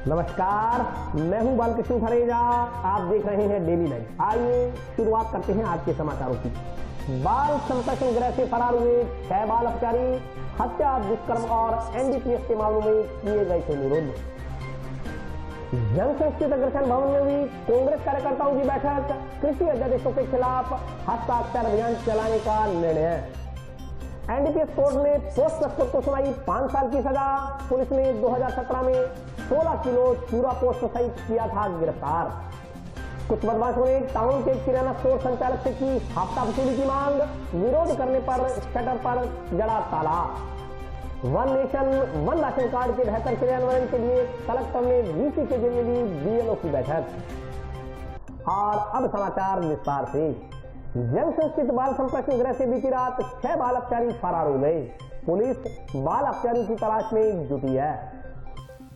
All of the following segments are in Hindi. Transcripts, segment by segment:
नमस्कार, मैं हूं बालकृष्ण फरेजा। आप देख रहे हैं डेली लाइफ। आइए शुरुआत करते हैं आज के समाचारों की। बाल संप्रेषण गृह से फरार हुए 6 बाल अपचारी, हत्या, दुष्कर्म और एनडीपीएस के मामलों में किए गए थे निरुद्ध। जंक्शन स्थित अग्रसेन भवन में हुई कांग्रेस कार्यकर्ताओं की बैठक, कृषि अध्यादेशों के खिलाफ हस्ताक्षर अभियान चलाने का निर्णय। एनडीपीएस कोर्ट ने पोस्ट तस्कर को सुनाई 5 साल की सजा। पुलिस ने 2017 में 16 किलो चूरा पोस्ट सहित किया था गिरफ्तार। कुछ बदमाशों ने टाउन के किराना स्टोर संचालक से की हफ्ता वसूली की मांग, विरोध करने पर शटर पर जड़ा ताला। One nation one ration card के बेहतर क्रियान्वयन के लिए कलेक्टर ने वीसी के जरिए ली बीएलओ की बैठक। और अब समाचार विस्तार से। जंक्शन स्थित बाल संप्रेषण गृह से बीती रात 6 बाल अपचारी फरार हो गए। पुलिस बाल अपचारियों की तलाश में जुटी है।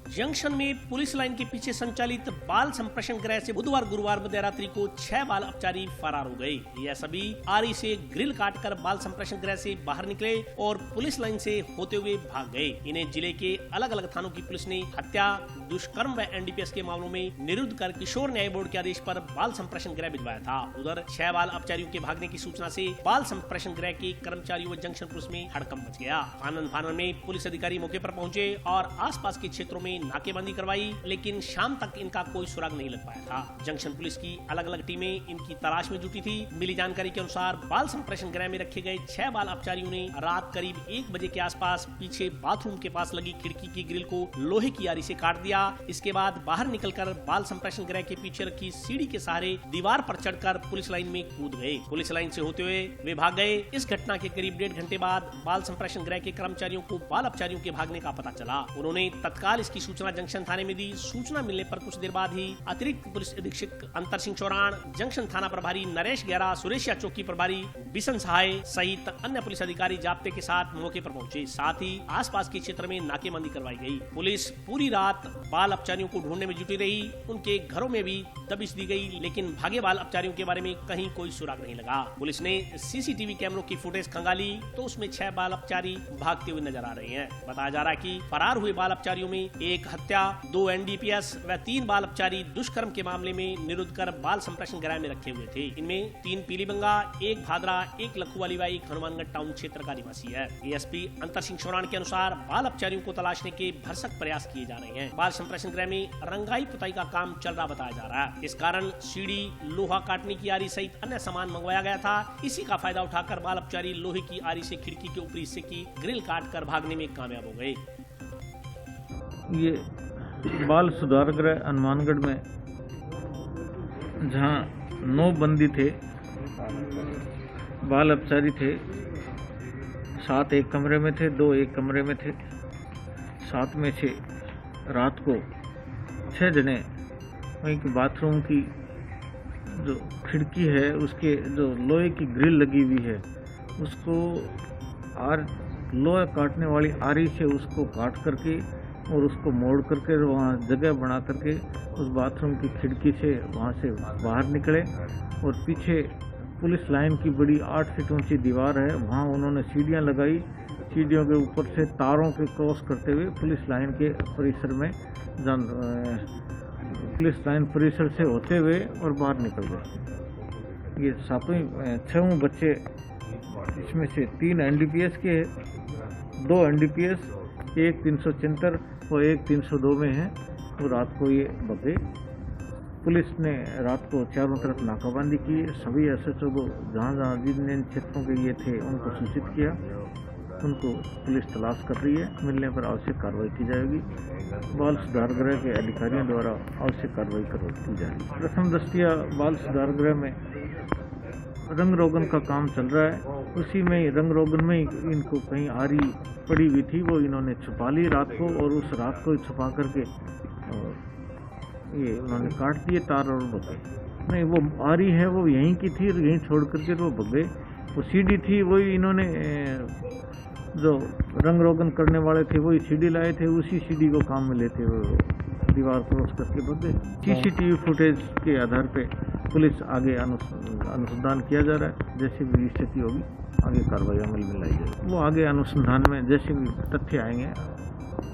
जंक्शन में पुलिस लाइन के पीछे संचालित बाल संप्रेषण गृह से बुधवार गुरुवार मध्य रात्रि को 6 बाल अपचारी फरार हो गए। यह सभी आरी से ग्रिल काटकर बाल संप्रेषण गृह से बाहर निकले और पुलिस लाइन से होते हुए भाग गए। इन्हें जिले के अलग अलग थानों की पुलिस ने हत्या, दुष्कर्म व एनडीपीएस के मामलों में निरुद्ध कर किशोर न्याय बोर्ड के आदेश पर बाल संप्रेषण गृह भिजवाया था। उधर 6 बाल अपचारियों के भागने की सूचना से बाल संप्रेषण गृह के कर्मचारियों व जंक्शन पुलिस में हड़कंप मच गया। आनंद फानन में पुलिस अधिकारी मौके पर पहुंचे और आसपास के क्षेत्रों में नाकेबंदी करवाई, लेकिन शाम तक इनका कोई सुराग नहीं लग पाया था। जंक्शन पुलिस की अलग अलग टीमें इनकी तलाश में जुटी थी। मिली जानकारी के अनुसार बाल संप्रेषण गृह में रखे गए 6 बाल अपचारियों ने रात करीब 1 बजे के आसपास पीछे बाथरूम के पास लगी खिड़की की ग्रिल को लोहे की आरी से काट दिया। इसके बाद बाहर निकलकर बाल संप्रेषण गृह के पीछे रखी सीढ़ी के सहारे दीवार पर चढ़कर पुलिस लाइन में कूद गए। पुलिस लाइन से होते हुए वे भाग गए। इस घटना के करीब 1.5 घंटे बाद बाल संप्रेषण गृह के कर्मचारियों को बाल अपचारियों के भागने का पता चला। उन्होंने तत्काल इसकी सूचना जंक्शन थाने में दी। सूचना मिलने पर कुछ देर बाद ही अतिरिक्त पुलिस अधीक्षक अंतर सिंह चौरान, जंक्शन थाना प्रभारी नरेश गहरा, सुरेशिया चौकी प्रभारी बिशन सहाय सहित अन्य पुलिस अधिकारी जाब्ते के साथ मौके पर पहुंचे। साथ ही आसपास के क्षेत्र में नाकेबंदी करवाई गई। पुलिस पूरी रात बाल अपचारियों को ढूंढने में जुटी रही। उनके घरों में भी दबिश दी गई, लेकिन भागे बाल अपचारियों के बारे में कहीं कोई सुराग नहीं लगा। पुलिस ने सीसीटीवी कैमरों की फुटेज खंगाली तो उसमें 6 बाल अपचारी भागते हुए नजर आ रहे हैं। बताया जा रहा है कि फरार हुए बाल अपचारियों में 1 हत्या, 2 एनडीपीएस व 3 बाल अपचारी दुष्कर्म के मामले में निरुद्ध कर बाल संप्रेषण गृह में रखे हुए थे। इनमें 3 पीलीबंगा, 1 भादरा, 1 लखुवाली व 1 हनुमानगढ़ टाउन क्षेत्र का निवासी है। एएसपी अंतर सिंह चौरान के अनुसार बाल अपचारियों को तलाशने के भरसक प्रयास किए जा रहे हैं। बाल संप्रेषण गृह में रंगाई पुताई का काम चल रहा बताया जा रहा है। इस कारण सीढ़ी, लोहा काटने की आरी सहित अन्य सामान मंगवाया गया था। इसी का फायदा उठाकर बाल अपचारी लोहे की आरी से खिड़की के ऊपरी हिस्से की ग्रिल काटकर भागने में कामयाब हो गए। ये बाल सुधार गृह हनुमानगढ़ में जहाँ 9 बंदी थे, बाल अपचारी थे, 7 एक कमरे में थे, 2 एक कमरे में थे। 7 में से रात को 6 जने वहीं के बाथरूम की जो खिड़की है उसके जो लोहे की ग्रिल लगी हुई है उसको लोहा काटने वाली आरी से उसको काट करके और उसको मोड़ करके वहाँ जगह बना करके उस बाथरूम की खिड़की से वहाँ से बाहर निकले और पीछे पुलिस लाइन की बड़ी 8 फीट ऊंची दीवार है, वहाँ उन्होंने सीढ़ियाँ लगाई। सीढ़ियों के ऊपर से तारों के क्रॉस करते हुए पुलिस लाइन के परिसर में पुलिस लाइन परिसर से होते हुए और बाहर निकल गए। ये 6 बच्चे, इसमें से 3 एनडीपीएस के, 2 एनडीपीएस, 1 374 और 1 302 में है। तो रात को ये भगे। पुलिस ने रात को चारों तरफ नाकाबंदी की। सभी एसएचओ को जहाँ जिन क्षेत्रों के ये थे उनको सूचित किया। उनको पुलिस तलाश कर रही है। मिलने पर आवश्यक कार्रवाई की जाएगी। बाल सुधार गृह के अधिकारियों द्वारा आवश्यक कार्रवाई की जाएगी। प्रथम दृष्टया बाल सुधार गृह में रंग रोगन का काम चल रहा है। उसी में रंग रोगन में इनको कहीं आरी पड़ी हुई थी, वो इन्होंने छुपा ली रात को और उस रात को छुपा करके ये उन्होंने काट दिए तार और भगे। नहीं, वो आरी है वो यहीं की थी, यहीं छोड़ करके वो भगे। वो सीढ़ी थी वही इन्होंने जो रंग रोगन करने वाले थे वही सीढ़ी लाए थे, उसी सीढ़ी को काम में लेते वो दीवार क्रॉस करके भगे। सीसीटीवी फुटेज के आधार पे पुलिस आगे अनुसंधान किया जा रहा है। जैसे भी स्थिति होगी आगे कार्रवाई अमल में लाई जाएगी। वो आगे अनुसंधान में जैसे भी तथ्य आएंगे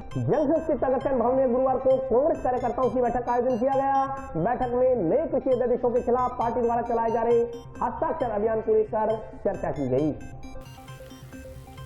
जंक्शन स्थित अग्रसेन भवन में गुरुवार को कांग्रेस कार्यकर्ताओं की बैठक का आयोजन किया गया। बैठक में नए कृषि अध्यादेशों के खिलाफ पार्टी द्वारा चलाए जा रहे हस्ताक्षर अभियान को लेकर चर्चा की गई।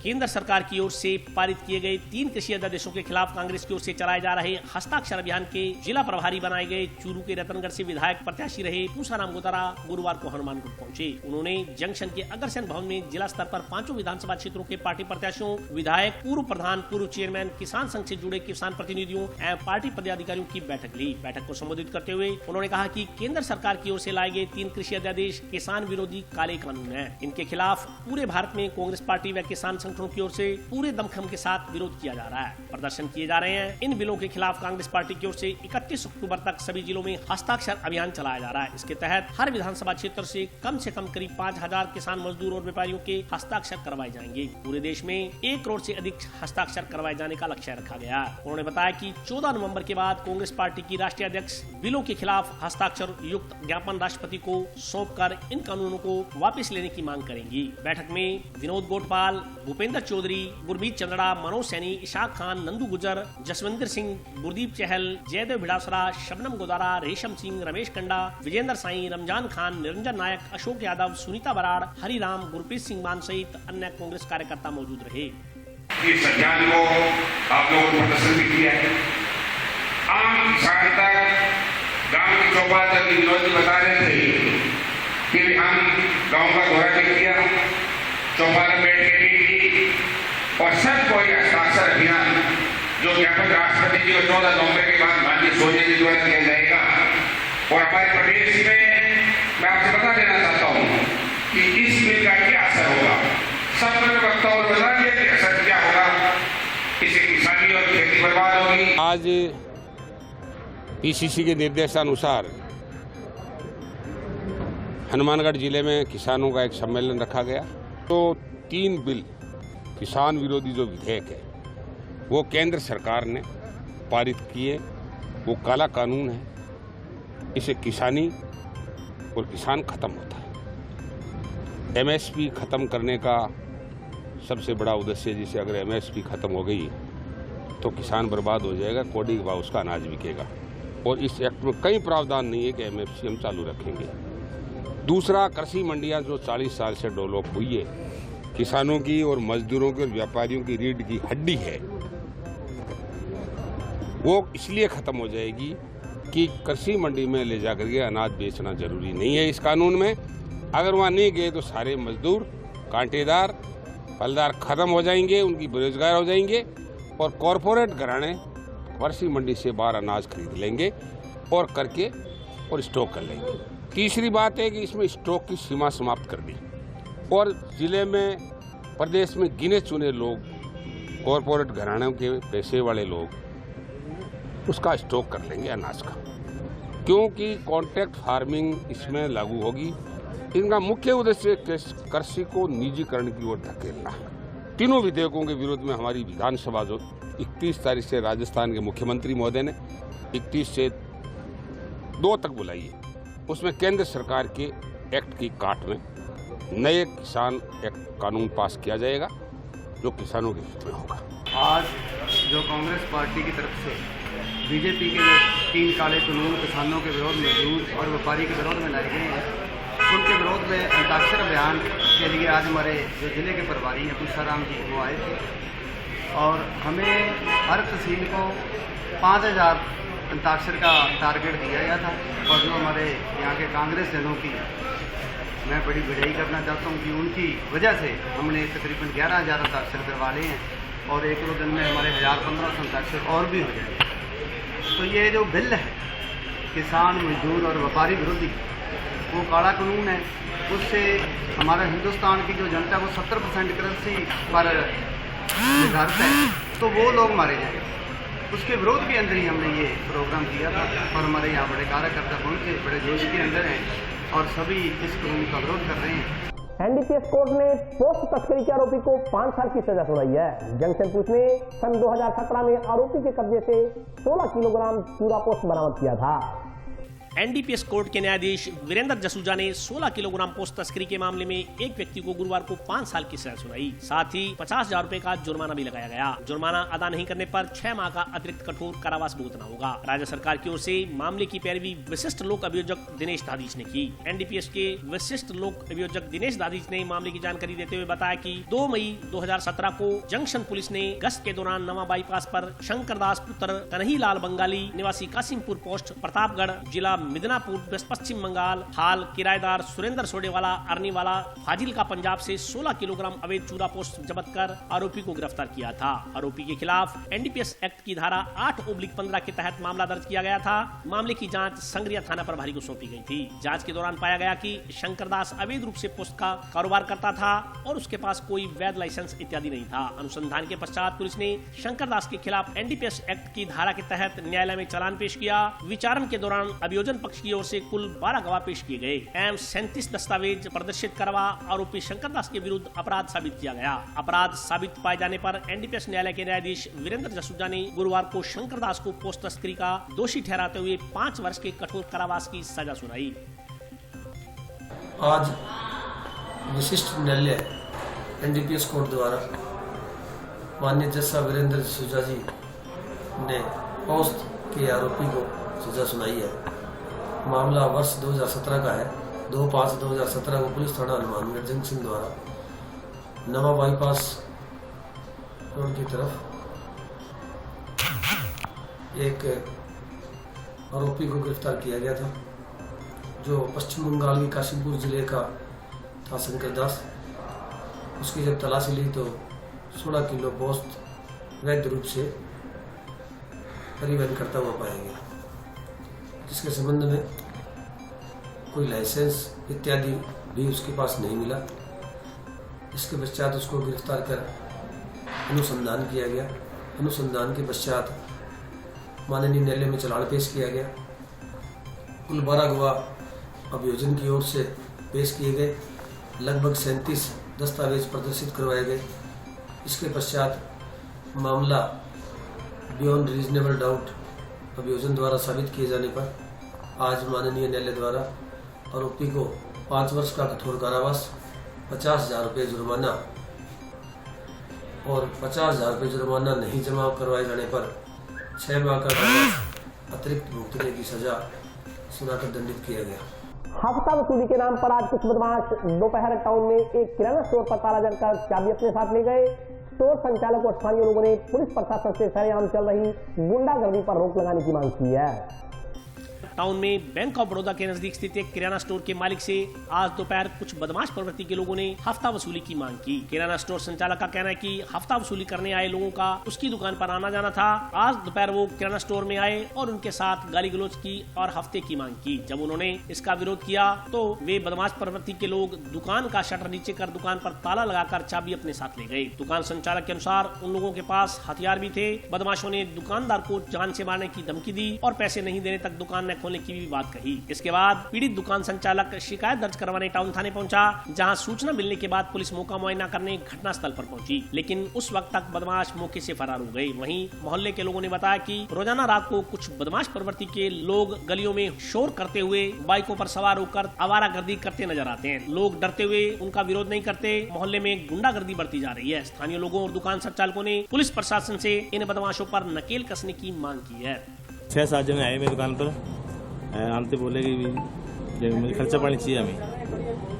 केंद्र सरकार की ओर से पारित किए गए 3 कृषि अध्यादेशों के खिलाफ कांग्रेस की ओर से चलाए जा रहे हस्ताक्षर अभियान के जिला प्रभारी बनाए गए चूरू के रतनगढ़ से विधायक प्रत्याशी रहे पूसाराम गोदारा गुरुवार को हनुमानगढ़ पहुंचे। उन्होंने जंक्शन के अग्रसेन भवन में जिला स्तर पर 5 विधानसभा क्षेत्रों के पार्टी प्रत्याशियों, विधायक, पूर्व प्रधान, पूर्व चेयरमैन, किसान संघ से जुड़े किसान प्रतिनिधियों एवं पार्टी पदाधिकारियों की बैठक ली। बैठक को संबोधित करते हुए उन्होंने कहा कि केंद्र सरकार की ओर से लाए गए 3 कृषि अध्यादेश किसान विरोधी काले कानून है। इनके खिलाफ पूरे भारत में कांग्रेस पार्टी व किसान संगठनों की ओर से पूरे दमखम के साथ विरोध किया जा रहा है, प्रदर्शन किए जा रहे हैं। इन बिलों के खिलाफ कांग्रेस पार्टी की ओर से 31 अक्टूबर तक सभी जिलों में हस्ताक्षर अभियान चलाया जा रहा है। इसके तहत हर विधानसभा क्षेत्र से कम करीब 5000 किसान मजदूर और व्यापारियों के हस्ताक्षर करवाए जाएंगे। पूरे देश में 1 करोड़ से अधिक हस्ताक्षर करवाए जाने का लक्ष्य रखा गया है। उन्होंने बताया कि 14 नवंबर के बाद कांग्रेस पार्टी की राष्ट्रीय अध्यक्ष बिलों के खिलाफ हस्ताक्षर युक्त ज्ञापन राष्ट्रपति को सौंपकर इन कानूनों को वापस लेने की मांग करेंगी। बैठक में विनोद गोटपाल, भूपेंद्र चौधरी, गुरमीत चंद्रा, मनोज सैनी, इशाक खान, नंदू गुजर, जसविंदर सिंह, गुरदीप चहल, जयदेव भिड़ासरा, शबनम गोदारा, रेशम सिंह, रमेश कंडा, विजेंद्र साई, रमजान खान, निरंजन नायक, अशोक यादव, सुनीता बराड़, हरिराम, गुरप्रीत सिंह मान सहित अन्य कांग्रेस कार्यकर्ता मौजूद रहे। इस अभियान को आप लोगों ने प्रदर्शन भी किया है। आम किसान तक गांव की चौपाल तक विनोद बता रहे थे कि हम गांव का दौरा भी किया, चौपाल में बैठ के भी और सब कोई हस्ताक्षर अभियान जो ज्ञापन राष्ट्रपति जी को 14 नवंबर के बाद माननीय सोनिया जी द्वारा किया जाएगा। और हमारे प्रदेश में मैं आपसे बता देना चाहता हूँ कि इस बिल का क्या असर होगा। सब मैंने वक्ताओं ने बता दिया कि असर क्या होगा, इससे किसानी और खेती बर्बाद होगी। आज पीसीसी के निर्देशानुसार हनुमानगढ़ जिले में किसानों का एक सम्मेलन रखा गया। तो 3 बिल किसान विरोधी जो विधेयक है वो केंद्र सरकार ने पारित किए। वो काला कानून है, इसे किसानी और किसान खत्म होता है। एमएसपी खत्म करने का सबसे बड़ा उद्देश्य है, जिसे अगर एमएसपी खत्म हो गई तो किसान बर्बाद हो जाएगा, कोड़ी के भाव उसका अनाज बिकेगा। और इस एक्ट में कई प्रावधान नहीं है कि एमएसपी हम चालू रखेंगे। दूसरा, कृषि मंडियां जो 40 साल से डेवलप हुई है, किसानों की और मजदूरों की और व्यापारियों की रीढ़ की हड्डी है, वो इसलिए खत्म हो जाएगी कि कृषि मंडी में ले जाकर के अनाज बेचना जरूरी नहीं है। इस कानून में अगर वहाँ नहीं गए तो सारे मजदूर, कांटेदार, फलदार खत्म हो जाएंगे, उनकी बेरोजगार हो जाएंगे और कॉरपोरेट घराने कृषि मंडी से बाहर अनाज खरीद लेंगे और करके और स्टॉक कर लेंगे। तीसरी बात है कि इसमें स्टॉक की सीमा समाप्त कर दी और जिले में, प्रदेश में गिने चुने लोग, कॉरपोरेट घरानों के पैसे वाले लोग उसका स्टॉक कर लेंगे अनाज का, क्योंकि कॉन्ट्रैक्ट फार्मिंग इसमें लागू होगी। इनका मुख्य उद्देश्य कृषि को निजीकरण की ओर धकेलना है। तीनों विधेयकों के विरोध में हमारी विधानसभा जो 31 तारीख से राजस्थान के मुख्यमंत्री महोदय ने 31 से 2 तक बुलाई है, उसमें केंद्र सरकार के एक्ट की काट में नए किसान एक्ट कानून पास किया जाएगा जो किसानों के हित में होगा। आज जो कांग्रेस पार्टी की तरफ से बीजेपी के जो 3 काले कानून किसानों के विरोध में, दूध और व्यापारी के विरोध में लाए गए हैं, उनके विरोध में हस्ताक्षर अभियान के लिए आज हमारे जो जिले के प्रभारी हैं पूसाराम जी वो आए थे और हमें हर तहसील को 5000 हस्ताक्षर का टारगेट दिया गया था। और जो हमारे यहाँ के कांग्रेस जनों की मैं बड़ी बधाई करना चाहता हूँ कि उनकी वजह से हमने तकरीबन 11000 हस्ताक्षर करवा लिए हैं और 1-2 दिन में हमारे 1000-1500 हस्ताक्षर और भी हो जाएंगे। तो ये जो बिल है किसान, मजदूर और व्यापारी विरोधी, वो काला कानून है। उससे हमारे हिंदुस्तान की जो जनता को 70% कृषि पर निर्धारित है, तो वो लोग मारे जाएंगे। उसके विरोध के अंदर ही हमने ये प्रोग्राम किया था और हमारे यहाँ बड़े कार्यकर्ता पहुँचे, बड़े जोश के अंदर हैं और सभी इस कानून का विरोध कर रहे हैं। एनडीपीएस कोर्ट ने पोस्ट तस्करी के आरोपी को 5 साल की सजा सुनाई है। जंक्शन पुलिस ने सन 2017 में आरोपी के कब्जे से 16 किलोग्राम चूरा पोस्ट बरामद किया था। एनडीपीएस कोर्ट के न्यायाधीश वीरेंद्र जसूजा ने 16 किलोग्राम पोस्ट तस्करी के मामले में एक व्यक्ति को गुरुवार को 5 साल की सजा सुनाई। साथ ही 50,000 रुपए का जुर्माना भी लगाया गया। जुर्माना अदा नहीं करने पर 6 माह का अतिरिक्त कठोर कारावास भुगतना होगा। राज्य सरकार की ओर से मामले की पैरवी विशिष्ट लोक अभियोजक दिनेश दाधीच ने की। एनडीपीएस के विशिष्ट लोक अभियोजक दिनेश दाधीच ने मामले की जानकारी देते हुए बताया कि 2 मई 2017 को जंक्शन पुलिस ने गश्त के दौरान नवा बाईपास पर शंकरदास पुत्र कन्हैयालाल बंगाली निवासी कासिमपुर पोस्ट प्रतापगढ़ जिला मिदनापुर पश्चिम बंगाल हाल किराएदार सुरेंद्र सोडेवाला अरनीवाला फाजिलका पंजाब से 16 किलोग्राम अवैध चूरा पोस्ट जब्त कर आरोपी को गिरफ्तार किया था। आरोपी के खिलाफ एनडीपीएस एक्ट की धारा 8/15 के तहत मामला दर्ज किया गया था। मामले की जांच संग्रिया थाना प्रभारी को सौंपी गई थी। जांच के दौरान पाया गया कि शंकरदास अवैध रूप से पोस्ट का कारोबार करता था और उसके पास कोई वैध लाइसेंस इत्यादि नहीं था। अनुसंधान के पश्चात पुलिस ने शंकरदास के खिलाफ एनडीपीएस एक्ट की धारा के तहत न्यायालय में चालान पेश किया। विचारण के दौरान अभियोजन पक्ष की ओर से कुल 12 गवाह पेश किए गए एवं 37 दस्तावेज प्रदर्शित करवा आरोपी शंकरदास के विरुद्ध अपराध साबित किया गया। अपराध साबित पाए जाने पर एनडीपीएस न्यायालय के न्यायाधीश वीरेंद्र जसूजा ने गुरुवार को शंकरदास को पोस्ट तस्करी का दोषी ठहराते हुए 5 वर्ष के कठोर कारावास की सजा सुनाई। आज विशिष्ट न्यायालय एनडीपीएस कोर्ट द्वारा माननीय जज साहब वीरेंद्र जसूजा जी ने पोस्ट के आरोपी को सजा सुनाई है। मामला वर्ष 2017 का है। 2/5/2017 को पुलिस थाना हनुमानगढ़ जंक्शन द्वारा नवा बाईपास रोड की तरफ एक आरोपी को गिरफ्तार किया गया था, जो पश्चिम बंगाल के काशीपुर जिले का था शंकरदास। उसकी जब तलाशी ली तो 16 किलो पोस्ट वैध रूप से परिवहन करता हुआ पाया गया, जिसके संबंध में कोई लाइसेंस इत्यादि भी उसके पास नहीं मिला। इसके पश्चात उसको गिरफ्तार कर अनुसंधान किया गया। अनुसंधान के पश्चात माननीय न्यायालय में चालान पेश किया गया। कुल 12 गवाह अभियोजन की ओर से पेश किए गए। लगभग 37 दस्तावेज प्रदर्शित करवाए गए। इसके पश्चात मामला बियॉन्ड रीजनेबल डाउट अभियोजन द्वारा साबित किए जाने पर आज माननीय न्यायालय द्वारा आरोपी को 5 वर्ष का कठोर कारावास, 50,000 रुपये जुर्माना और 50,000 रुपये जुर्माना नहीं जमा करवाए जाने पर 6 माह का कारावास अतिरिक्त भुगतने की सजा सुनाकर दंडित किया गया। हफ्ता वसूली के नाम पर आज कुछ बदमाश दोपहर टाउन में एक किराना स्टोर पर ताला जड़कर चाबी अपने साथ ले गए। स्टोर संचालक और स्थानीय लोगों ने पुलिस प्रशासन से सरेआम चल रही गुंडागर्दी पर रोक लगाने की मांग की है। टाउन में बैंक ऑफ बड़ौदा के नजदीक स्थित एक किराना स्टोर के मालिक से आज दोपहर कुछ बदमाश प्रवृत्ति के लोगों ने हफ्ता वसूली की मांग की। किराना स्टोर संचालक का कहना है कि हफ्ता वसूली करने आए लोगों का उसकी दुकान पर आना जाना था। आज दोपहर वो किराना स्टोर में आए और उनके साथ गाली गलौज की और हफ्ते की मांग की। जब उन्होंने इसका विरोध किया तो वे बदमाश प्रवृत्ति के लोग दुकान का शटर नीचे कर दुकान पर ताला लगाकर चाबी अपने साथ ले गए। दुकान संचालक के अनुसार उन लोगों के पास हथियार भी थे। बदमाशों ने दुकानदार को जान से मारने की धमकी दी और पैसे नहीं देने तक दुकान न खोलने की भी बात कही। इसके बाद पीड़ित दुकान संचालक शिकायत दर्ज करवाने टाउन थाने पहुंचा, जहां सूचना मिलने के बाद पुलिस मौका मुआयना करने घटनास्थल पर पहुंची, लेकिन उस वक्त तक बदमाश मौके से फरार हो गए। वहीं मोहल्ले के लोगों ने बताया कि रोजाना रात को कुछ बदमाश प्रवृत्ति के लोग गलियों में शोर करते हुए बाइकों पर सवार होकर आवारागर्दी करते नजर आते हैं। लोग डरते हुए उनका विरोध नहीं करते। मोहल्ले में गुंडागर्दी बढ़ती जा रही है। स्थानीय लोगों और दुकान संचालकों ने पुलिस प्रशासन से इन बदमाशों पर नकेल कसने की मांग की है। 6-7 जने आए मेरी दुकान पर, आमते बोले कि मुझे खर्चा पानी चाहिए हमें।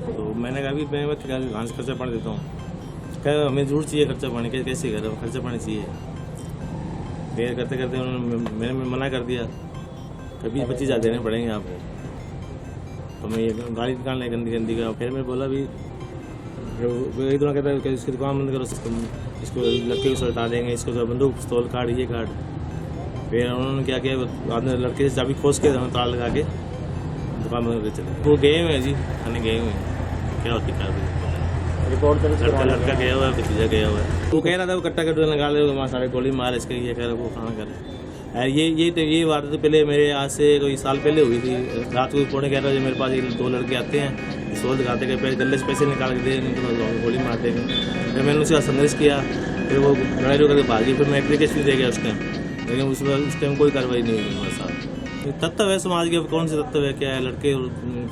तो मैंने कहा भी मैं कहाँ से खर्चा पानी देता हूँ। कह हमें जरूर चाहिए खर्चा पानी, कैसे कर खर्चा पानी चाहिए। फिर करते करते उन्होंने मैंने मना कर दिया, कभी 25,000 देने पड़ेंगे आपको। तो मैं ये गाड़ी निकालने गंदी गंदी का। फिर मैं बोला भी एक दोनों कहता है इसकी दुकान बंद करो, इसको लड़के को हटा देंगे, इसको बंदूक पिस्तौल काट ये काट। फिर उन्होंने क्या किया, बाद में लड़के से चाबी खोस के ताला लगा के दुकान बंद करके चले। वो गए हुए हैं जी, थाने गए हुए हैं, क्या होती कार्रवाई रिपोर्ट कर। लड़का गया हुआ है, भतीजा गया हुआ है। वो कह रहा था वो कट्टा कट्टा निकाले वहाँ सारे गोली मार इसके, ये कह रहा वो खाना करे। ये बात तो पहले मेरे आज से कोई साल पहले हुई थी। रात को 11:15 बजे मेरे पास 2 लड़के आते हैं, सोल दिखाते कि गले से पैसे निकाल के दे, नहीं तो गोली मार देंगे। फिर मैंने उसका संदेश किया, फिर वो लड़ाई करके भागी। फिर मैं एप्लीकेशन दे गया उस टाइम, लेकिन उस टाइम कोई कार्रवाई नहीं हुई हमारे साथ। ये तत्व है समाज के, कौन से तत्व है, क्या है, लड़के और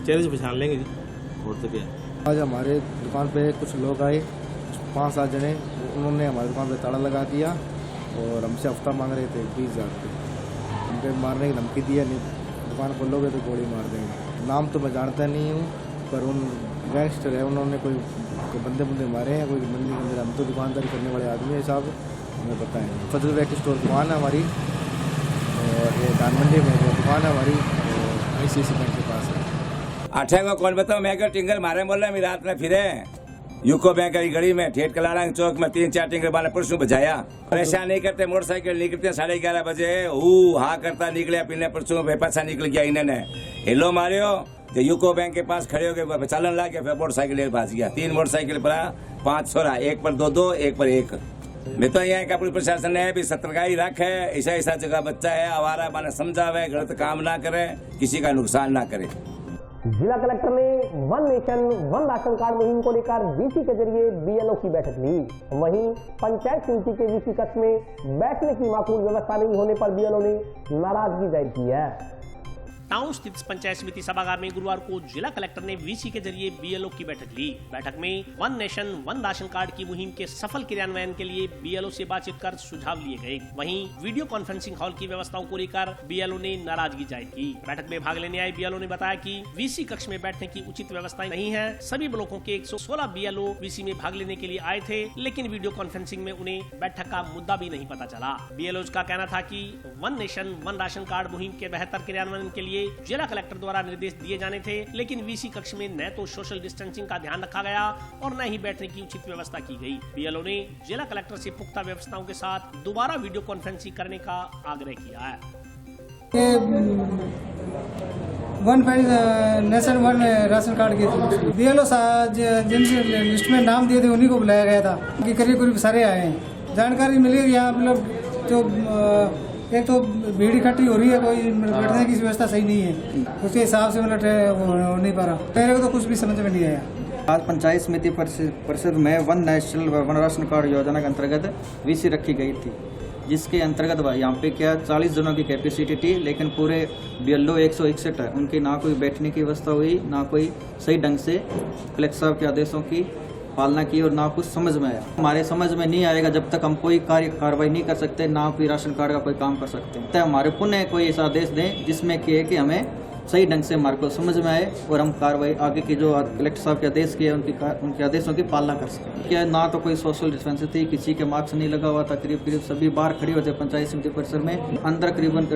चेहरे से पहचान लेंगे जी, और तो क्या है। आज हमारे दुकान पे कुछ लोग आए, 5-7 जने, उन्होंने हमारी दुकान पे ताला लगा दिया और हमसे हफ्ता मांग रहे थे 20,000 रुपये। उनके मारने की धमकी दिया, नहीं दुकान खोलोगे तो गोली मार देंगे। नाम तो मैं जानता नहीं हूँ, पर उन गैंगस्टर है, उन्होंने कोई बंदे मारे हैं, कोई मंडी के अंदर। हम तो दुकानदारी करने वाले आदमी है साहब, हमें पता है। फजल वैक्स स्टोर दुकान है हमारी, और ये धान मंडी में दुकान है हमारी, ICICI बैंक के पास है। अठे को कौन बताओ, मैं टिंगर मारे बोल रहे रात में फिरे यूको बैंक की गली में ठेठ कलारंग चौक में 3-4 टिंगर वाले पुरुषों बजाया। परेशान नहीं करते, मोटरसाइकिल निकलते 11:30 बजे हा करता निकले, पीने पुरुषों पैसा निकल गया। इन्होंने हिलो मारियो, जो यूको बैंक के पास खड़े हो गए, चालन ला गया, फिर मोटरसाइकिल भाज गया। 3 मोटरसाइकिल पर 5 छोरा, एक पर 2-2, एक पर 1। मैं तो यहाँ का पुलिस प्रशासन ने भी सतर्कता रखे, ऐसा जगह बच्चा है आवारा, माने समझावे, गलत काम ना करे, किसी का नुकसान ना करे। जिला कलेक्टर ने one nation one ration card मुहिम को लेकर वीसी के जरिए BLO की बैठक ली। वहीं पंचायत समिति के वीसी कक्ष में बैठने की माकूल व्यवस्था नहीं होने पर BLO ने नाराजगी जाहिर की है। टाउन स्थित पंचायत समिति सभागार में गुरुवार को जिला कलेक्टर ने वीसी के जरिए BLO की बैठक ली। बैठक में one nation one ration card की मुहिम के सफल क्रियान्वयन के लिए BLO से बातचीत कर सुझाव लिए गए। वहीं वीडियो कॉन्फ्रेंसिंग हॉल की व्यवस्थाओं को लेकर BLO ने नाराजगी जाहिर की। बैठक में भाग लेने आए BLO ने बताया कि वीसी कक्ष में बैठने की उचित व्यवस्था नहीं है। सभी ब्लॉकों के 116 BLO वीसी में भाग लेने के लिए आए थे, लेकिन वीडियो कॉन्फ्रेंसिंग में उन्हें बैठक का मुद्दा भी नहीं पता चला। BLOs का कहना था कि one nation one ration card मुहिम के बेहतर क्रियान्वयन के लिए जिला कलेक्टर द्वारा निर्देश दिए जाने थे, लेकिन वीसी कक्ष में न तो सोशल डिस्टेंसिंग का ध्यान रखा गया और न ही बैठने की उचित व्यवस्था की गई। BLO ने जिला कलेक्टर से पुख्ता व्यवस्थाओं के साथ दोबारा वीडियो कॉन्फ्रेंसिंग करने का आग्रह किया है। One nation one ration card की BLO जिनसे लिस्ट में नाम दिए थे उन्हीं को बुलाया गया था कि करीब सारे आए हैं। जानकारी मिली यहाँ मतलब जो एक तो भीड़ इकट्ठी हो रही है, कोई बैठने की व्यवस्था सही नहीं है, उसके हिसाब से मतलब हो नहीं पा रहा। मेरे को तो कुछ भी समझ में नहीं आया। आज पंचायत समिति परिषद में one national one ration card योजना के अंतर्गत वीसी रखी गई थी, जिसके अंतर्गत यहाँ पे क्या 40 जनों की कैपेसिटी थी, लेकिन पूरे BLO 161 है, उनकी ना कोई बैठने की व्यवस्था हुई, ना कोई सही ढंग से कलेक्टर साहब के आदेशों की पालना की, और ना कुछ समझ में आया। हमारे समझ में नहीं आएगा जब तक हम कोई कार्रवाई नहीं कर सकते, ना कोई राशन कार्ड का कोई काम कर सकते हैं। तो हमारे पुनः कोई ऐसा आदेश दें जिसमें कि हमें सही ढंग से हमारे को समझ में आए और हम कार्रवाई आगे की जो कलेक्टर साहब के आदेश किए उनके आदेशों की पालना कर सकें। क्या ना तो कोई सोशल डिस्टेंस थी, किसी के मास्क नहीं लगा हुआ था, करीब सभी बाहर खड़े हुए थे पंचायत समिति परिसर में। अंदर करीबन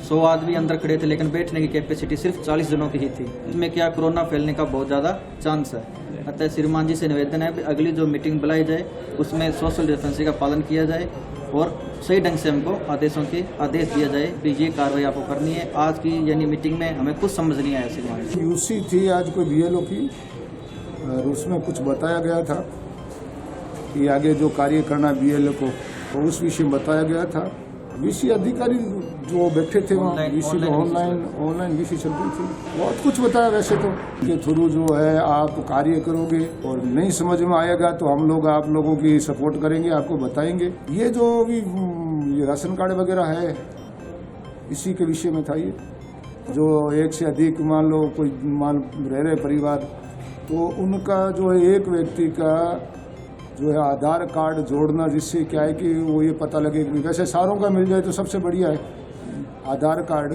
100 आदमी अंदर खड़े थे, लेकिन बैठने की कैपेसिटी सिर्फ 40 जनों की ही थी। इसमें क्या कोरोना फैलने का बहुत ज़्यादा चांस है। अतः श्रीमान जी से निवेदन है कि अगली जो मीटिंग बुलाई जाए उसमें सोशल डिस्टेंसिंग का पालन किया जाए और सही ढंग से हमको आदेश दिया जाए कि ये कार्रवाई आपको करनी है। आज की यानी मीटिंग में हमें कुछ समझ नहीं आया। श्रीमान जी यूसी थी आज कोई BLO की, और उसमें कुछ बताया गया था कि आगे जो कार्य करना BLO को, तो उस विषय में बताया गया था। वीसी अधिकारी जो बैठे थे वहाँ वीसी में ऑनलाइन वीसी चल रही थी, बहुत कुछ बताया। वैसे तो के थ्रू जो है आप कार्य करोगे और नहीं समझ में आएगा तो हम लोग आप लोगों की सपोर्ट करेंगे, आपको बताएंगे। ये जो भी ये राशन कार्ड वगैरह है इसी के विषय में था। ये जो एक से अधिक मान लो कोई रह रहे परिवार, तो उनका जो है एक व्यक्ति का जो है आधार कार्ड जोड़ना, जिससे क्या है कि वो ये पता लगे कि वैसे सारों का मिल जाए तो सबसे बढ़िया है। आधार कार्ड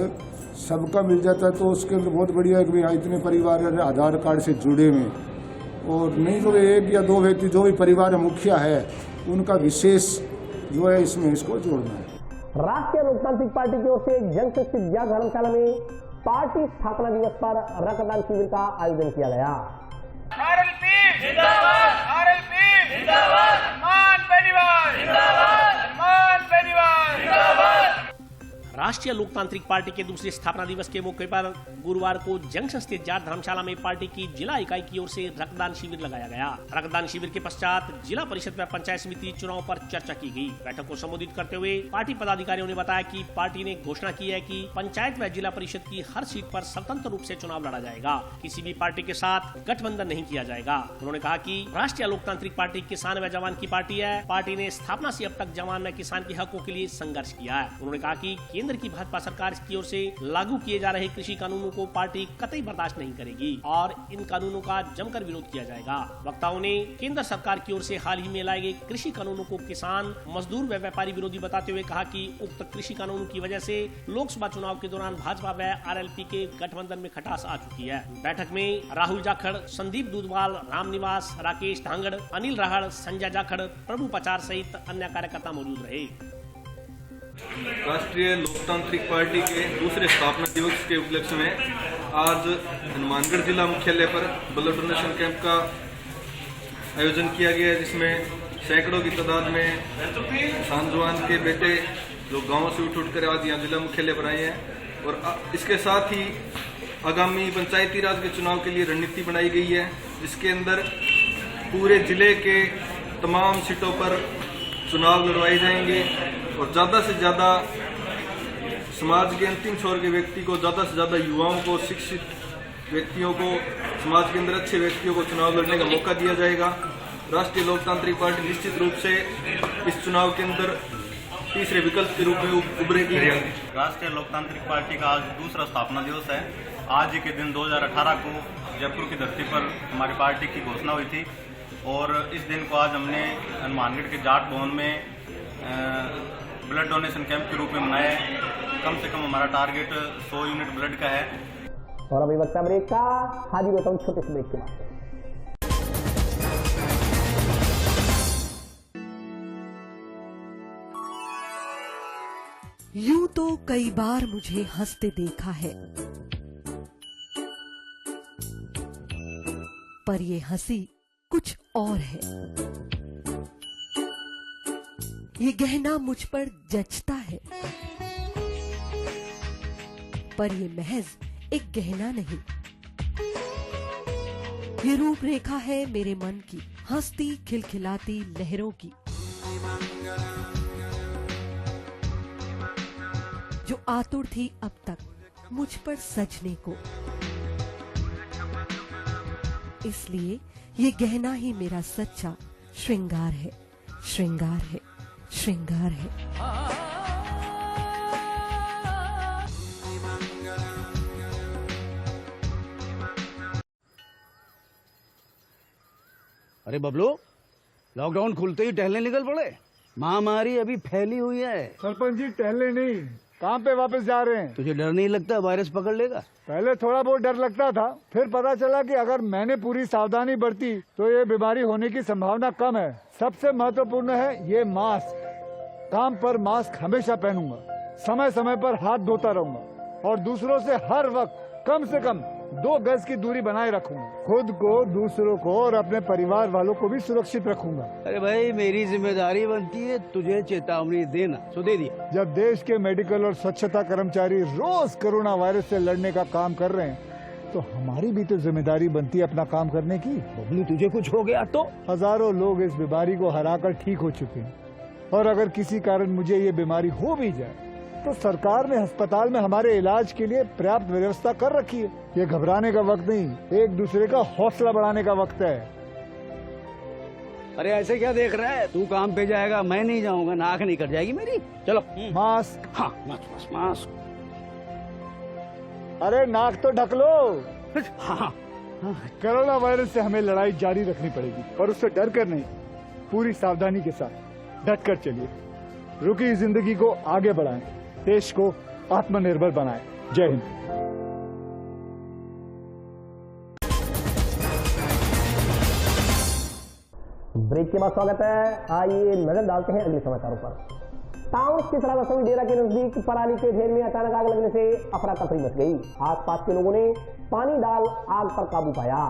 सबका मिल जाता है तो उसके अंदर बहुत बढ़िया है कि भाई इतने परिवार आधार कार्ड से जुड़े हुए, और नहीं तो 1 या 2 व्यक्ति जो भी परिवार मुखिया है उनका विशेष जो है इसमें इसको जोड़ना है। राष्ट्रीय लोकतांत्रिक पार्टी की ओर से जंक्शन स्थित ज्ञान धर्मशाला में पार्टी स्थापना दिवस पर रक्तदान शिविर का आयोजन किया गया। राष्ट्रीय लोकतांत्रिक पार्टी के दूसरे स्थापना दिवस के मौके पर गुरुवार को जंक्शन स्थित जाट धर्मशाला में पार्टी की जिला इकाई की ओर से रक्तदान शिविर लगाया गया। रक्तदान शिविर के पश्चात जिला परिषद व पंचायत समिति चुनाव पर चर्चा की गई। बैठक को संबोधित करते हुए पार्टी पदाधिकारियों ने बताया कि पार्टी ने घोषणा की है कि पंचायत व जिला परिषद की हर सीट पर स्वतंत्र रूप से चुनाव लड़ा जाएगा, किसी भी पार्टी के साथ गठबंधन नहीं किया जाएगा। उन्होंने कहा कि राष्ट्रीय लोकतांत्रिक पार्टी किसान व जवान की पार्टी है। पार्टी ने स्थापना से अब तक जवान व किसान के हकों के लिए संघर्ष किया है। उन्होंने कहा कि केंद्र केंद्र की भाजपा सरकार की ओर से लागू किए जा रहे कृषि कानूनों को पार्टी कतई बर्दाश्त नहीं करेगी और इन कानूनों का जमकर विरोध किया जाएगा। वक्ताओं ने केंद्र सरकार की ओर से हाल ही में लाए गए कृषि कानूनों को किसान, मजदूर व व्यापारी विरोधी बताते हुए कहा कि उक्त कृषि कानूनों की वजह से लोकसभा चुनाव के दौरान भाजपा व आरएलपी के गठबंधन में खटास आ चुकी है। बैठक में राहुल जाखड़, संदीप दूधवाल, रामनिवास, राकेश धांगड़, अनिल राहड़, संजय जाखड़, प्रभु पचार सहित अन्य कार्यकर्ता मौजूद रहे। राष्ट्रीय लोकतांत्रिक पार्टी के दूसरे स्थापना दिवस के उपलक्ष्य में आज हनुमानगढ़ जिला मुख्यालय पर ब्लड डोनेशन कैंप का आयोजन किया गया, जिसमें सैकड़ों की तादाद में किसान जवान के बेटे जो गांव से उठ कर आज यहाँ जिला मुख्यालय पर आए हैं। और इसके साथ ही आगामी पंचायती राज के चुनाव के लिए रणनीति बनाई गई है, जिसके अंदर पूरे जिले के तमाम सीटों पर चुनाव लड़वाए जाएंगे और ज़्यादा से ज़्यादा समाज के अंतिम छोर के व्यक्ति को, ज़्यादा से ज़्यादा युवाओं को, शिक्षित व्यक्तियों को, समाज के अंदर अच्छे व्यक्तियों को चुनाव लड़ने का मौका दिया जाएगा। राष्ट्रीय लोकतांत्रिक पार्टी निश्चित रूप से इस चुनाव के अंदर तीसरे विकल्प के रूप में उभरेगी। राष्ट्रीय लोकतांत्रिक पार्टी का आज दूसरा स्थापना दिवस है। आज के दिन 2018 को जयपुर की धरती पर हमारी पार्टी की घोषणा हुई थी और इस दिन को आज हमने हनुमानगढ़ के जाट भवन में ब्लड डोनेशन कैंप के रूप में मनाया है। कम से कम हमारा टारगेट 100 यूनिट ब्लड का है। और अभी वक्त ब्रेक का, हाजिर होता हूँ छोटे से ब्रेक के बाद। यूं तो कई बार मुझे हंसते देखा है, पर ये हंसी कुछ और है। ये गहना मुझ पर जचता है, पर ये महज एक गहना नहीं, ये रूपरेखा है मेरे मन की, हंसती खिलखिलाती लहरों की, जो आतुर थी अब तक मुझ पर सजने को। इसलिए ये गहना ही मेरा सच्चा श्रृंगार है, श्रृंगार है, श्रृंगार है। अरे बबलू, लॉकडाउन खुलते ही टहलने निकल पड़े। महामारी अभी फैली हुई है। सरपंच जी टहलने नहीं, काम पे वापस जा रहे हैं। तुझे डर नहीं लगता वायरस पकड़ लेगा? पहले थोड़ा बहुत डर लगता था, फिर पता चला कि अगर मैंने पूरी सावधानी बरती तो ये बीमारी होने की संभावना कम है। सबसे महत्वपूर्ण है ये मास्क। काम पर मास्क हमेशा पहनूंगा, समय समय पर हाथ धोता रहूंगा और दूसरों से हर वक्त कम से कम 2 गज की दूरी बनाए रखूंगा। खुद को, दूसरों को और अपने परिवार वालों को भी सुरक्षित रखूंगा। अरे भाई, मेरी जिम्मेदारी बनती है तुझे चेतावनी देना, सो दे दिया। जब देश के मेडिकल और स्वच्छता कर्मचारी रोज कोरोना वायरस से लड़ने का काम कर रहे हैं, तो हमारी भी तो जिम्मेदारी बनती है अपना काम करने की। बबलू, तुझे कुछ हो गया तो? हजारों लोग इस बीमारी को हराकर ठीक हो चुके हैं और अगर किसी कारण मुझे ये बीमारी हो भी जाए तो सरकार ने अस्पताल में हमारे इलाज के लिए पर्याप्त व्यवस्था कर रखी है। ये घबराने का वक्त नहीं, एक दूसरे का हौसला बढ़ाने का वक्त है। अरे ऐसे क्या देख रहा है? तू काम पे जाएगा, मैं नहीं जाऊंगा, नाक नहीं कट जाएगी मेरी। चलो मास्क। हाँ, मास्क मास्क। अरे नाक तो ढक लो। हाँ। कोरोना वायरस से हमें लड़ाई जारी रखनी पड़ेगी, पर उससे डर कर नहीं, पूरी सावधानी के साथ डट कर चलिए। रुकी जिंदगी को आगे बढ़ाएं, देश को आत्मनिर्भर बनाएं। जय हिंद। ब्रेक के बाद स्वागत है। आइए नजर डालते हैं अगले समाचारों पर। टाउन के 10वीं डेरा के नजदीक पराली के ढेर में अचानक आग लगने से अफरा तफरी मच गई। आसपास के लोगों ने पानी डाल आग पर काबू पाया।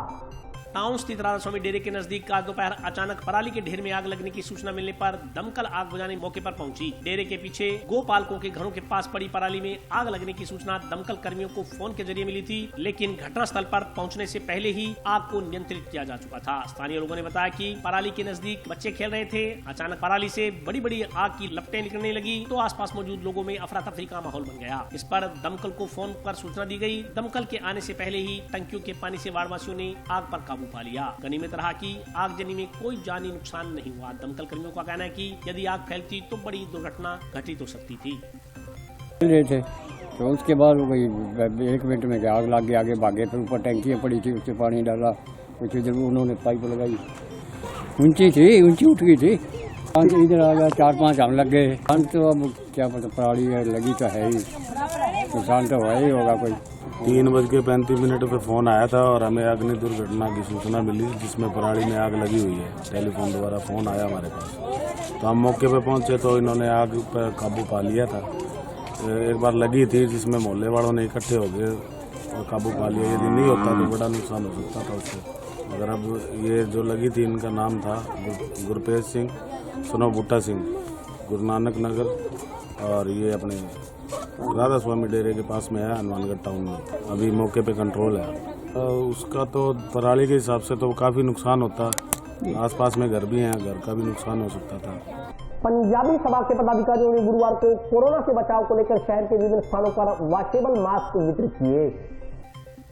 टाउन स्थित राधा स्वामी डेरे के नजदीक आज दोपहर अचानक पराली के ढेर में आग लगने की सूचना मिलने पर दमकल आग बुझाने मौके पर पहुंची। डेरे के पीछे गोपालकों के घरों के पास पड़ी पराली में आग लगने की सूचना दमकल कर्मियों को फोन के जरिए मिली थी, लेकिन घटनास्थल पर पहुंचने से पहले ही आग को नियंत्रित किया जा चुका था। स्थानीय लोगों ने बताया कि पराली के नजदीक बच्चे खेल रहे थे। अचानक पराली से बड़ी बड़ी आग की लपटें निकलने लगी तो आसपास मौजूद लोगों में अफरा तफरी का माहौल बन गया। इस पर दमकल को फोन पर सूचना दी गई। दमकल के आने से पहले ही टंकियों के पानी से वाड़वासियों ने आग पर काबू पा लिया। गनीमत रहा कि आगजनी में कोई जानी नुकसान नहीं हुआ। दमकल कर्मियों का कहना है कि यदि आग फैलती तो बड़ी दुर्घटना घटित हो सकती थी। रहे थे तो उसके बाद वो कोई 1 मिनट में आग लग गई, आगे भागे, फिर ऊपर टैंकियाँ पड़ी थी, उससे पानी डाला, कुछ इधर उन्होंने पाइप लगाई, ऊंची उठ गई थी, इधर आ गया, 4-5 हम लग गए। तो अब क्या पता, पराली लगी तो है ही, नुकसान तो हुआ ही होगा कोई। 3:35 पे फ़ोन आया था और हमें अग्नि दुर्घटना की सूचना मिली जिसमें पराली में आग लगी हुई है। टेलीफोन द्वारा फ़ोन आया हमारे पास, तो हम मौके पे पहुंचे तो इन्होंने आग पर काबू पा लिया था। एक बार लगी थी जिसमें मोहल्ले वालों ने इकट्ठे हो गए और काबू पा लिया। यदि नहीं होता तो बड़ा नुकसान हो सकता था उससे। अगर अब ये जो लगी थी, इनका नाम था गुरपेश सिंह, सुनो बूटा सिंह, गुरु नानक नगर, और ये अपने राधा स्वामी डेरे के पास में है, हनुमानगढ़ टाउन में। अभी मौके पे कंट्रोल है। उसका तो पराली के हिसाब से तो काफ़ी नुकसान होता, आसपास में घर भी हैं, घर का भी नुकसान हो सकता था। पंजाबी सभा के पदाधिकारियों ने गुरुवार को कोरोना से बचाव को लेकर शहर के विभिन्न स्थानों पर वॉशेबल मास्क वितरित किए।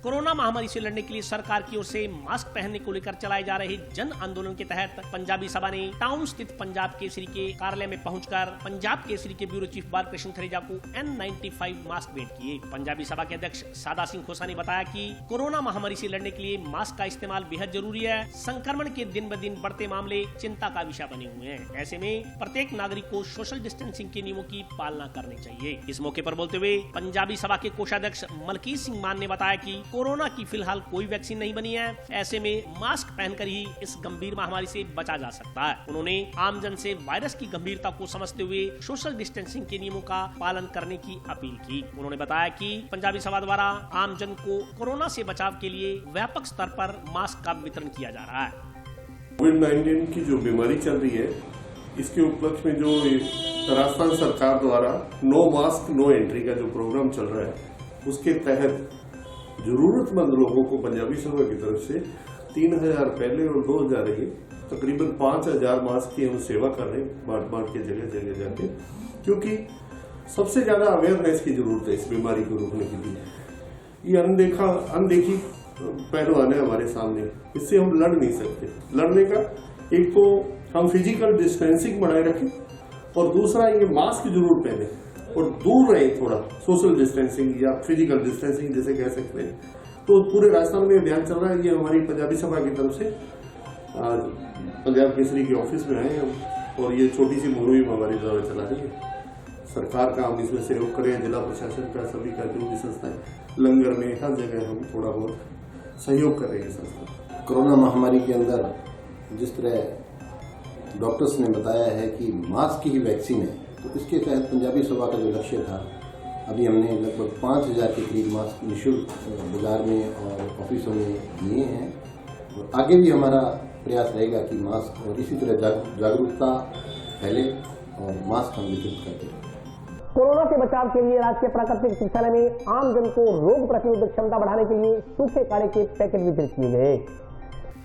कोरोना महामारी से लड़ने के लिए सरकार की ओर से मास्क पहनने को लेकर चलाए जा रहे जन आंदोलन के तहत पंजाबी सभा ने टाउन स्थित पंजाब केसरी के कार्यालय में पहुंचकर पंजाब केसरी के ब्यूरो चीफ बालकृष्ण खरेजा को N95 मास्क भेंट किए। पंजाबी सभा के अध्यक्ष सादा सिंह खोसा ने बताया कि कोरोना महामारी से लड़ने के लिए मास्क का इस्तेमाल बेहद जरूरी है। संक्रमण के दिन ब दिन बढ़ते मामले चिंता का विषय बने हुए हैं। ऐसे में प्रत्येक नागरिक को सोशल डिस्टेंसिंग के नियमों की पालना करनी चाहिए। इस मौके पर बोलते हुए पंजाबी सभा के कोषाध्यक्ष मलकीत सिंह मान ने बताया कि कोरोना की फिलहाल कोई वैक्सीन नहीं बनी है, ऐसे में मास्क पहनकर ही इस गंभीर महामारी से बचा जा सकता है। उन्होंने आमजन से वायरस की गंभीरता को समझते हुए सोशल डिस्टेंसिंग के नियमों का पालन करने की अपील की। उन्होंने बताया कि पंजाबी सभा द्वारा आमजन को कोरोना से बचाव के लिए व्यापक स्तर पर मास्क का वितरण किया जा रहा है। कोविड-19 की जो बीमारी चल रही है, इसके उपलक्ष्य में जो राजस्थान सरकार द्वारा नो मास्क नो एंट्री का जो प्रोग्राम चल रहा है, उसके तहत जरूरतमंद लोगों को पंजाबी सभा की तरफ से 3000 पहले और 2000 रही, तकरीबन 5000 मास्क की हम सेवा कर रहे हैं, बांट के जगह जाके, क्योंकि सबसे ज्यादा अवेयरनेस की जरूरत है इस बीमारी को रोकने के लिए। ये अनदेखी पहलुआन है हमारे सामने, इससे हम लड़ नहीं सकते। लड़ने का एक तो हम फिजिकल डिस्टेंसिंग बनाए रखें और दूसरा ये मास्क जरूर पहने और दूर रहे, थोड़ा सोशल डिस्टेंसिंग या फिजिकल डिस्टेंसिंग जैसे कह सकते हैं। तो पूरे राजस्थान में अभियान चल रहा है। ये हमारी पंजाबी सभा की तरफ से पंजाब केसरी के ऑफिस में आए हैं और ये छोटी सी मुहिम हमारी द्वारा चला रही है। सरकार का हम इसमें सहयोग करें, जिला प्रशासन का, सभी का, जो भी संस्थाएं, लंगर में हर जगह हम थोड़ा बहुत सहयोग कर रहे हैं संस्था। कोरोना महामारी के अंदर जिस तरह डॉक्टर्स ने बताया है कि मास्क की ही वैक्सीन है, तो इसके तहत पंजाबी सभा का जो लक्ष्य था, अभी हमने लगभग 5000 के करीब मास्क निःशुल्क बाजार में और ऑफिसों में दिए हैं और आगे भी हमारा प्रयास रहेगा कि मास्क और इसी तरह जागरूकता फैले और मास्क हम वितरित करते रहें। कोरोना से बचाव के लिए राज्य प्राकृतिक चिकित्सालय में आमजन को रोग प्रतिरोधक क्षमता बढ़ाने के लिए सूखे काढ़े के पैकेट वितरित किए गए।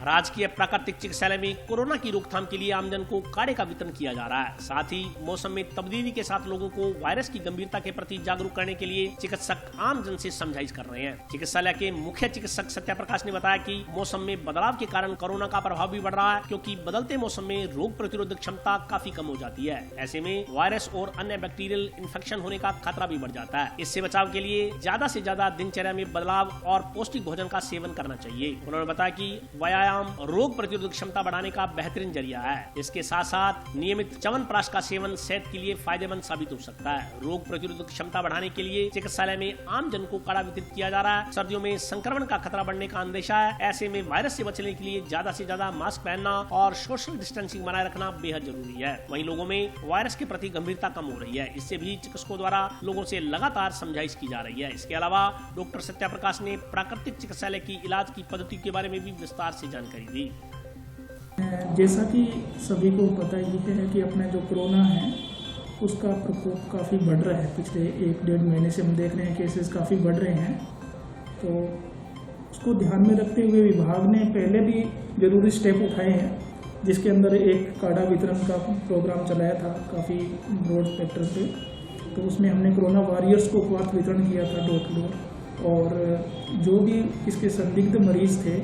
राजकीय प्राकृतिक चिकित्सालय में कोरोना की रोकथाम के लिए आमजन को काढ़े का वितरण किया जा रहा है। साथ ही मौसम में तब्दीली के साथ लोगों को वायरस की गंभीरता के प्रति जागरूक करने के लिए चिकित्सक आमजन से समझाइश कर रहे हैं। चिकित्सालय के मुख्य चिकित्सक सत्या प्रकाश ने बताया कि मौसम में बदलाव के कारण कोरोना का प्रभाव भी बढ़ रहा है, क्योंकि बदलते मौसम में रोग प्रतिरोधक क्षमता काफी कम हो जाती है। ऐसे में वायरस और अन्य बैक्टीरियल इन्फेक्शन होने का खतरा भी बढ़ जाता है। इससे बचाव के लिए ज्यादा से ज्यादा दिनचर्या में बदलाव और पौष्टिक भोजन का सेवन करना चाहिए। उन्होंने बताया कि व्यायाम रोग प्रतिरोधक क्षमता बढ़ाने का बेहतरीन जरिया है। इसके साथ साथ नियमित च्यवनप्राश का सेवन सेहत के लिए फायदेमंद साबित हो सकता है। रोग प्रतिरोधक क्षमता बढ़ाने के लिए चिकित्सालय में आम जन को काढ़ा वितरित किया जा रहा है। सर्दियों में संक्रमण का खतरा बढ़ने का अंदेशा है। ऐसे में वायरस से बचने के लिए ज्यादा से ज्यादा मास्क पहनना और सोशल डिस्टेंसिंग बनाए रखना बेहद जरूरी है। वहीं लोगों में वायरस के प्रति गंभीरता कम हो रही है। इससे भी चिकित्सकों द्वारा लोगों से लगातार समझाइश की जा रही है। इसके अलावा डॉक्टर सत्या प्रकाश ने प्राकृतिक चिकित्सालय की इलाज की पद्धति के बारे में भी विस्तार से जानकारी दी। जैसा कि सभी को पता ही है कि अपना जो कोरोना है उसका प्रकोप काफ़ी बढ़ रहा है। पिछले 1-1.5 महीने से हम देख रहे हैं केसेस काफ़ी बढ़ रहे हैं। तो उसको ध्यान में रखते हुए विभाग ने पहले भी जरूरी स्टेप उठाए हैं, जिसके अंदर एक काढ़ा वितरण का प्रोग्राम चलाया था काफ़ी ब्रॉड स्पेक्ट्रम पे। तो उसमें हमने कोरोना वॉरियर्स को उपवास वितरण किया था डोर टू डोर, और जो भी इसके संदिग्ध मरीज थे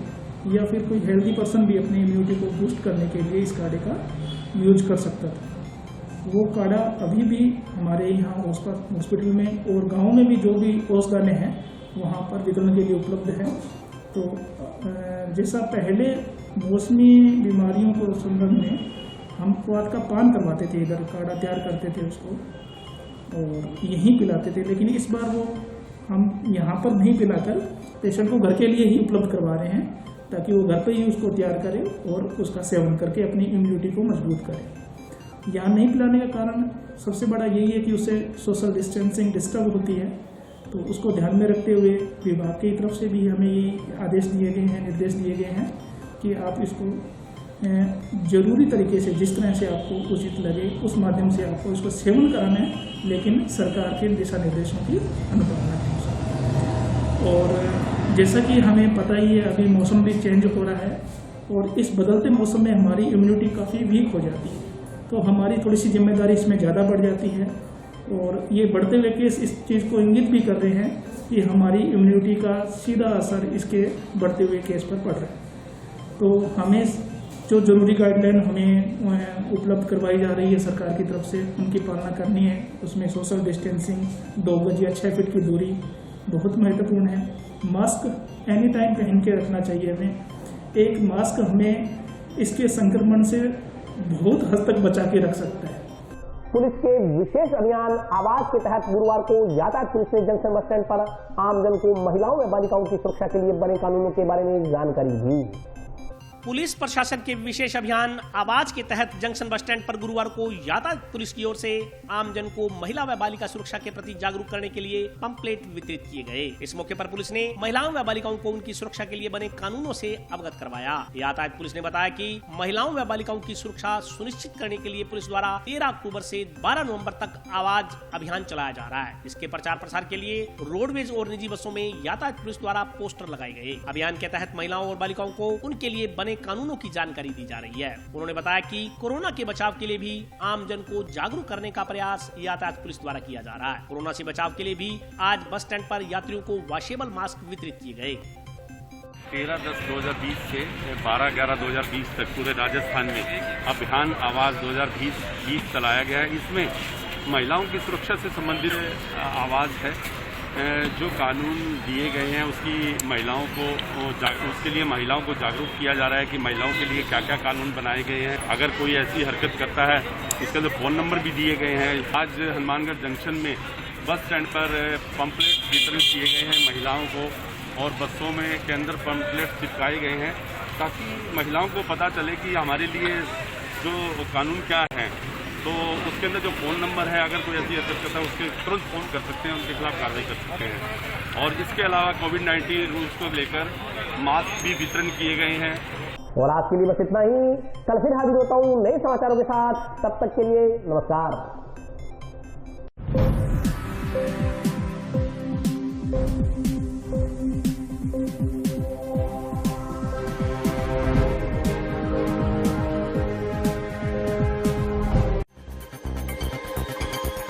या फिर कोई हेल्दी पर्सन भी अपनी इम्यूनिटी को बूस्ट करने के लिए इस काढ़े का यूज कर सकता था। वो काढ़ा अभी भी हमारे यहाँ ओस्का हॉस्पिटल में और गांव में भी जो भी ओसगाने हैं वहाँ पर वितरण के लिए उपलब्ध है। तो जैसा पहले मौसमी बीमारियों को संदर्भ में हम क्वाथ का पान करवाते थे, इधर काढ़ा तैयार करते थे उसको और यहीं पिलाते थे, लेकिन इस बार वो हम यहाँ पर नहीं पिलाकर पेशेंट को घर के लिए ही उपलब्ध करवा रहे हैं, ताकि वो घर पर ही उसको तैयार करे और उसका सेवन करके अपनी इम्यूनिटी को मजबूत करे। यहाँ नहीं पिलाने का कारण सबसे बड़ा यही है कि उससे सोशल डिस्टेंसिंग डिस्टर्ब होती है, तो उसको ध्यान में रखते हुए विभाग की तरफ से भी हमें ये आदेश दिए गए हैं, निर्देश दिए गए हैं कि आप इसको जरूरी तरीके से जिस तरह से आपको उचित लगे उस माध्यम से आपको इसको सेवन कराना है, लेकिन सरकार के दिशा निर्देशों की अनुपालना है। और जैसा कि हमें पता ही है अभी मौसम भी चेंज हो रहा है और इस बदलते मौसम में हमारी इम्यूनिटी काफ़ी वीक हो जाती है, तो हमारी थोड़ी सी जिम्मेदारी इसमें ज़्यादा बढ़ जाती है। और ये बढ़ते हुए केस इस चीज़ को इंगित भी कर रहे हैं कि हमारी इम्यूनिटी का सीधा असर इसके बढ़ते हुए केस पर पड़ रहा है। तो हमें जो ज़रूरी गाइडलाइन हमें उपलब्ध करवाई जा रही है सरकार की तरफ से, उनकी पालना करनी है। उसमें सोशल डिस्टेंसिंग, 2 गज या 6 फीट की दूरी बहुत महत्वपूर्ण है। मास्क एनी टाइम पहन के रखना चाहिए हमें। एक मास्क हमें इसके संक्रमण से बहुत हद तक बचा के रख सकता है। पुलिस के विशेष अभियान आवाज के तहत गुरुवार को यातायात पुलिस ने जंक्शन बस स्टैंड पर आमजन को महिलाओं व बालिकाओं की सुरक्षा के लिए बने कानूनों के बारे में जानकारी दी। पुलिस प्रशासन के विशेष अभियान आवाज के तहत जंक्शन बस स्टैंड पर गुरुवार को यातायात पुलिस की ओर से आमजन को महिला व बालिका सुरक्षा के प्रति जागरूक करने के लिए पंपलेट वितरित किए गए। इस मौके पर पुलिस ने महिलाओं व बालिकाओं को उनकी सुरक्षा के लिए बने कानूनों से अवगत करवाया। यातायात पुलिस ने बताया कि महिलाओं व बालिकाओं की सुरक्षा सुनिश्चित करने के लिए पुलिस द्वारा 13 अक्टूबर से 12 नवम्बर तक आवाज अभियान चलाया जा रहा है। इसके प्रचार प्रसार के लिए रोडवेज और निजी बसों में यातायात पुलिस द्वारा पोस्टर लगाए गए। अभियान के तहत महिलाओं और बालिकाओं को उनके लिए बने कानूनों की जानकारी दी जा रही है। उन्होंने बताया कि कोरोना के बचाव के लिए भी आमजन को जागरूक करने का प्रयास यातायात पुलिस द्वारा किया जा रहा है। कोरोना से बचाव के लिए भी आज बस स्टैंड पर यात्रियों को वॉशेबल मास्क वितरित किए गए। 13/10/2020 से 12/11/2020 तक पूरे राजस्थान में अभियान आवाज 2020 चलाया गया है। इसमें महिलाओं की सुरक्षा से संबंधित आवाज है। जो कानून दिए गए हैं उसकी महिलाओं को उसके लिए महिलाओं को जागरूक किया जा रहा है कि महिलाओं के लिए क्या क्या कानून बनाए गए हैं। अगर कोई ऐसी हरकत करता है उसके लिए फ़ोन नंबर भी दिए गए हैं। आज हनुमानगढ़ जंक्शन में बस स्टैंड पर पंपलेट वितरण किए गए हैं महिलाओं को, और बसों में के अंदर पंपलेट चिपकाए गए हैं ताकि महिलाओं को पता चले कि हमारे लिए जो कानून क्या है। तो उसके अंदर जो फ़ोन नंबर है, अगर कोई ऐसी हरकत करता है उसके तुरंत फ़ोन कर सकते हैं, उनके खिलाफ कार्रवाई कर सकते हैं। और इसके अलावा कोविड-19 रूल्स को लेकर मास्क भी वितरण किए गए हैं। और आज के लिए बस इतना ही। कल फिर हाजिर होता हूँ नए समाचारों के साथ। तब तक के लिए नमस्कार।